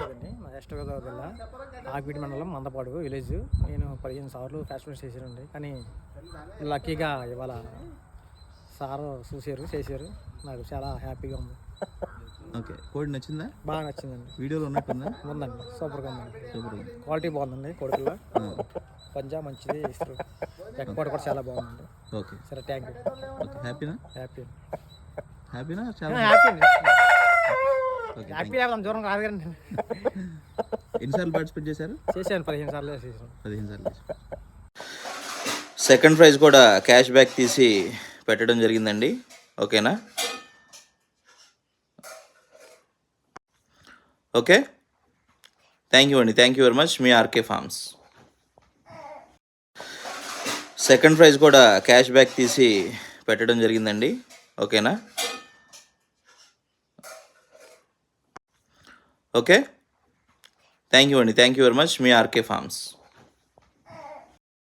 కదండి మా వెస్ట్ గోదావరి జిల్లా ఆకివీటి మండలం మందపాడు విలేజ్. నేను 15 సార్లు ఫ్యాషన్ షో చేశానండి. కానీ లక్కీగా ఇవాళ సార్ చేశారు. నాకు చాలా హ్యాపీగా ఉంది. ఓకే, కోడి నచ్చిందా? బాగా నచ్చిందండి. వీడియోలో ఉన్నట్టుందా? ఉందండి, సూపర్గా ఉందండి. సూపర్. క్వాలిటీ బాగుందండి. కొడుకుల్లో పంజా మంచిది ఇస్తారు. ఎక్స్పోర్ట్ కూడా చాలా బాగుందండి. ఓకే సరే, థ్యాంక్ యూ. ఓకే, హ్యాపీనా? హ్యాపీనా? చాలా హ్యాపీ ఓకే. దూరం రాదు కదండి. ఎన్నిసార్లు పార్టిసిపేట్ చేశారు? చేశాను 15 సార్లు చేశాను. 15 సార్లు. సెకండ్ ప్రైజ్ కూడా క్యాష్ బ్యాక్ తీసి పెట్టడం జరిగిందండి. ఓకేనా? ఓకే, థ్యాంక్ యూ అండి. Thank you very much. మీ ఆర్కే ఫార్మ్స్. సెకండ్ ప్రైజ్ కూడా క్యాష్ బ్యాక్ తీసి పెట్టడం జరిగిందండి. ఓకేనా? ఓకే, థ్యాంక్ యూ అండి. Thank you very much. మీ ఆర్కే ఫార్మ్స్.